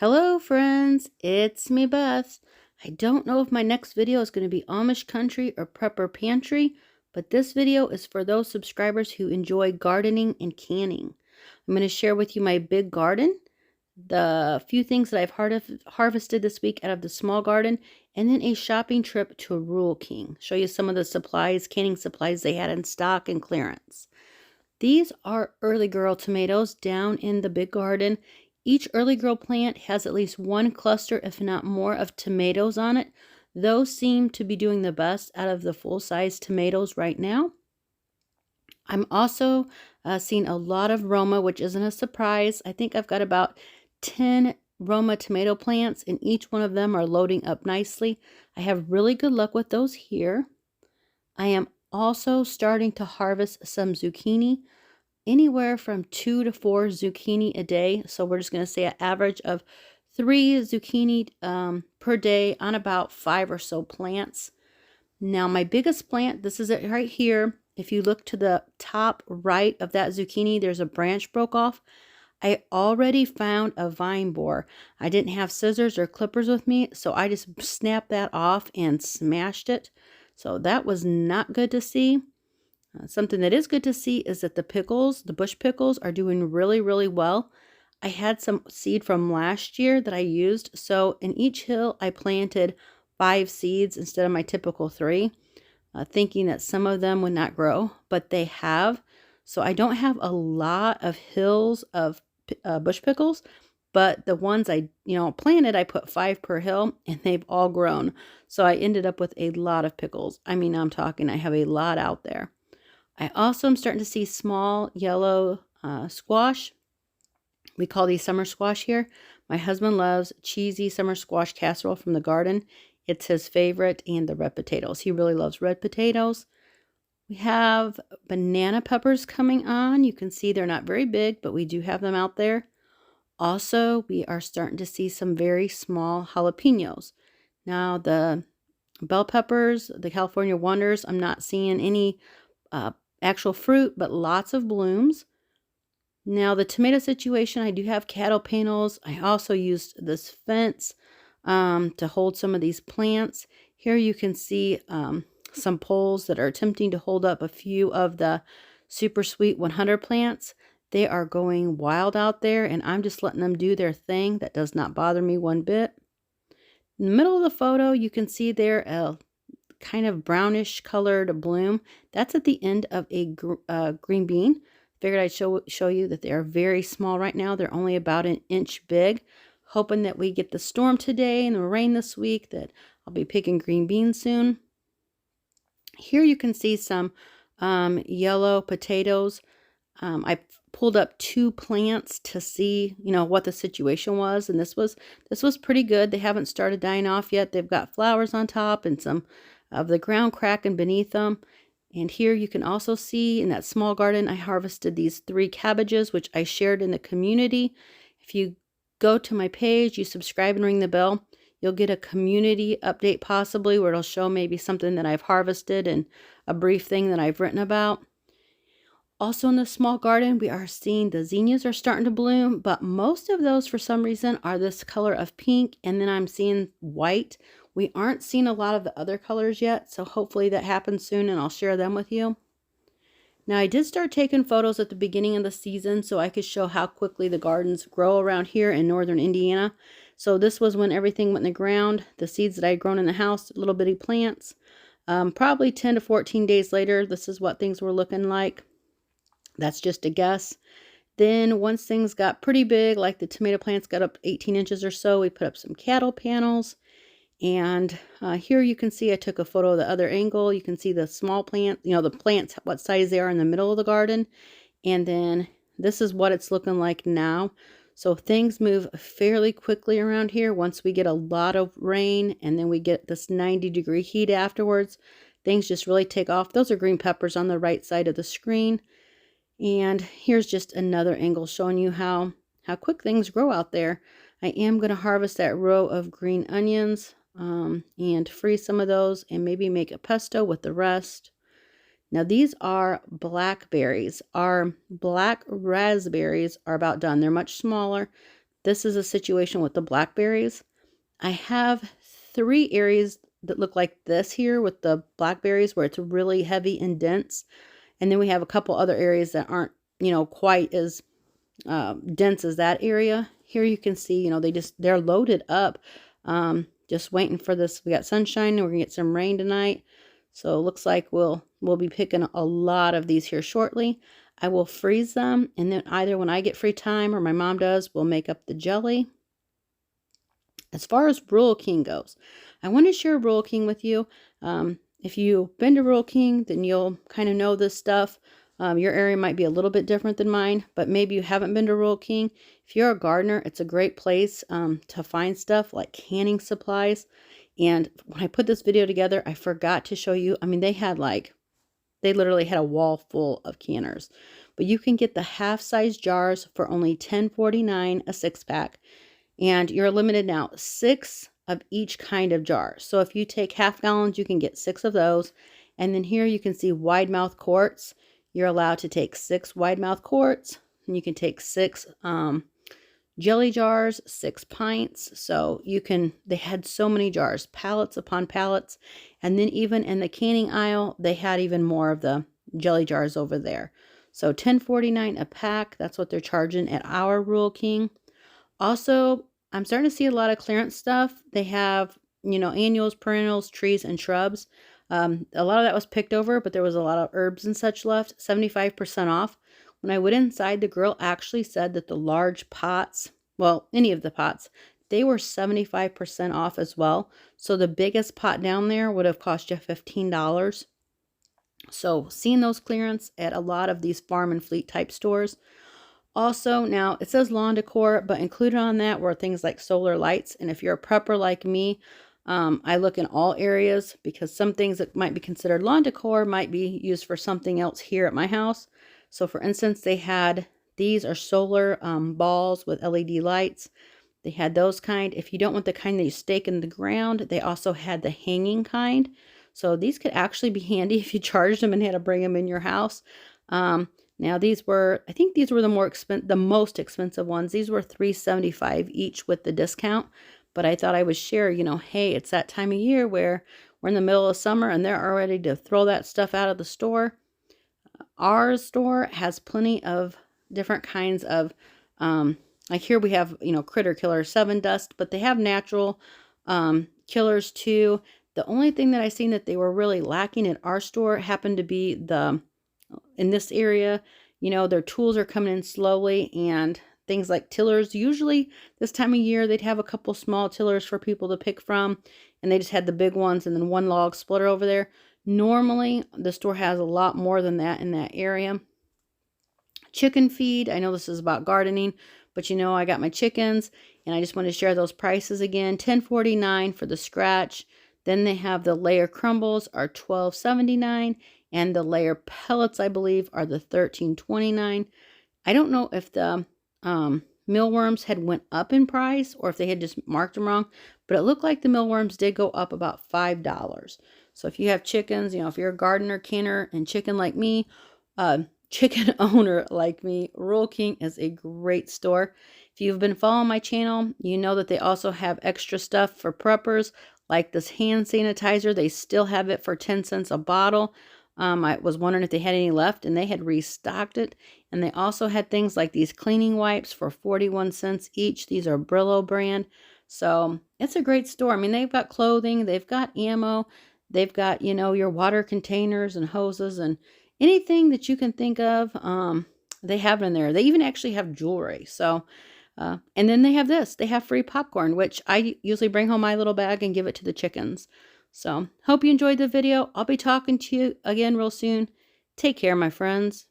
Hello friends, it's me Beth. I don't know if my next video is going to be Amish country or prepper pantry, but this video is for those subscribers who enjoy gardening and canning. I'm going to share with you my big garden, the few things that I've harvested this week out of the small garden, and then a shopping trip to a Rural King. Show you some of the supplies, canning supplies they had in stock and clearance. These are early girl tomatoes down in the big garden. Each early girl plant has at least one cluster, if not more, of tomatoes on it. Those seem to be doing the best out of the full-size tomatoes right now. I'm also seeing a lot of Roma, which isn't a surprise. I think I've got about 10 Roma tomato plants, and each one of them are loading up nicely. I have really good luck with those here. I am also starting to harvest some zucchini, anywhere from 2 to 4 zucchini a day. So we're just going to say an average of 3 zucchini per day on about 5 or so plants. Now my biggest plant, this is it right here. If you look to the top right of that zucchini, there's a branch broke off. I already found a vine borer. I didn't have scissors or clippers with me, so I just snapped that off and smashed it. So that was not good to see. Something that is good to see is that the pickles, the bush pickles, are doing really, really well. I had some seed from last year that I used. So in each hill, I planted 5 seeds instead of my typical 3, thinking that some of them would not grow, but they have. So I don't have a lot of hills of bush pickles, but the ones I planted, I put 5 per hill, and they've all grown. So I ended up with a lot of pickles. I mean, I'm talking, I have a lot out there. I also am starting to see small yellow squash. We call these summer squash here. My husband loves cheesy summer squash casserole from the garden. It's his favorite, and the red potatoes. He really loves red potatoes. We have banana peppers coming on. You can see they're not very big, but we do have them out there. Also, we are starting to see some very small jalapenos. Now, the bell peppers, the California Wonders, I'm not seeing any actual fruit, but lots of blooms. Now, the tomato situation, I do have cattle panels. I also used this fence to hold some of these plants. Here you can see some poles that are attempting to hold up a few of the super sweet 100 plants. They are going wild out there, and I'm just letting them do their thing. That does not bother me one bit. In the middle of the photo, you can see there a kind of brownish colored bloom. That's at the end of a green bean. Figured I'd show you that they are very small right now. They're only about an inch big. Hoping that we get the storm today and the rain this week, that I'll be picking green beans soon. Here you can see some yellow potatoes. I pulled up 2 plants to see, what the situation was, and this was pretty good. They haven't started dying off yet. They've got flowers on top and some of the ground cracking beneath them. And here you can also see in that small garden, I harvested these 3 cabbages, which I shared in the community. If you go to my page, you subscribe and ring the bell, you'll get a community update possibly, where it'll show maybe something that I've harvested and a brief thing that I've written about. Also in the small garden, we are seeing the zinnias are starting to bloom, but most of those for some reason are this color of pink, and then I'm seeing white. We aren't seeing a lot of the other colors yet, so hopefully that happens soon and I'll share them with you. Now, I did start taking photos at the beginning of the season so I could show how quickly the gardens grow around here in northern Indiana. So this was when everything went in the ground, the seeds that I had grown in the house, little bitty plants. Probably 10 to 14 days later, this is what things were looking like. That's just a guess. Then once things got pretty big, like the tomato plants got up 18 inches or so, we put up some cattle panels. And here you can see I took a photo of the other angle. You can see the small plant, the plants, what size they are in the middle of the garden. And then this is what it's looking like now. So things move fairly quickly around here once we get a lot of rain, and then we get this 90-degree heat afterwards. Things just really take off. Those are green peppers on the right side of the screen. And here's just another angle showing you how quick things grow out there. I am going to harvest that row of green onions and freeze some of those and maybe make a pesto with the rest. Now these are blackberries. Our black raspberries are about done. They're much smaller. this is a situation with the blackberries. I have 3 areas that look like this here with the blackberries where it's really heavy and dense. And then we have a couple other areas that aren't, quite as dense as that area. Here you can see, they're loaded up. Just waiting for this. We got sunshine and we're gonna get some rain tonight. So it looks like we'll be picking a lot of these here shortly. I will freeze them, and then either when I get free time or my mom does, we'll make up the jelly. As far as Rural King goes, I want to share Rural King with you. If you've been to Rural King, then you'll kind of know this stuff. Your area might be a little bit different than mine, but maybe you haven't been to Rural King. If you're a gardener, it's a great place to find stuff like canning supplies. And when I put this video together, I forgot to show you. I mean, they literally had a wall full of canners. But you can get the half-size jars for only $10.49 a 6-pack. And you're limited now 6 of each kind of jar. So if you take half gallons, you can get 6 of those. And then here you can see wide mouth quarts. You're allowed to take 6 wide mouth quarts. And you can take 6 jelly jars, 6 pints. So they had so many jars, pallets upon pallets. And then even in the canning aisle, they had even more of the jelly jars over there. So $10.49 a pack. That's what they're charging at our Rural King. Also, I'm starting to see a lot of clearance stuff. They have, annuals, perennials, trees, and shrubs. A lot of that was picked over, but there was a lot of herbs and such left, 75% off. When I went inside, the girl actually said that the large pots, well, any of the pots, they were 75% off as well. So the biggest pot down there would have cost you $15. So seeing those clearance at a lot of these farm and fleet type stores. Also, now it says lawn decor, but included on that were things like solar lights. And if you're a prepper like me, I look in all areas because some things that might be considered lawn decor might be used for something else here at my house. So for instance, these are solar balls with LED lights. They had those kind. If you don't want the kind that you stake in the ground, they also had the hanging kind. So these could actually be handy if you charged them and had to bring them in your house. Now I think these were the most expensive ones. These were $3.75 each with the discount. But I thought I would share, hey, it's that time of year where we're in the middle of summer and they're all ready to throw that stuff out of the store. Our store has plenty of different kinds of, like here we have, Critter Killer 7 Dust, but they have natural killers too. The only thing that I seen that they were really lacking at our store happened to be in this area, their tools are coming in slowly, and things like tillers. Usually this time of year, they'd have a couple small tillers for people to pick from, and they just had the big ones and then one log splitter over there. Normally, the store has a lot more than that in that area. Chicken feed. I know this is about gardening, but I got my chickens, and I just want to share those prices again. $10.49 for the scratch. Then they have the layer crumbles are $12.79. And the layer pellets, I believe, are the $13.29. I don't know if the mealworms had went up in price or if they had just marked them wrong, but it looked like the mealworms did go up about $5. So if you have chickens, if you're a gardener, canner, and chicken like me, chicken owner like me, Rural King is a great store. If you've been following my channel, you know that they also have extra stuff for preppers, like this hand sanitizer. They still have it for 10 cents a bottle. I was wondering if they had any left, and they had restocked it. And they also had things like these cleaning wipes for 41 cents each. These are Brillo brand. So it's a great store. I mean, they've got clothing, they've got ammo, they've got, your water containers and hoses and anything that you can think of. They have in there. They even actually have jewelry. So, and then they have this. They have free popcorn, which I usually bring home my little bag and give it to the chickens. So, hope you enjoyed the video. I'll be talking to you again real soon. Take care, my friends.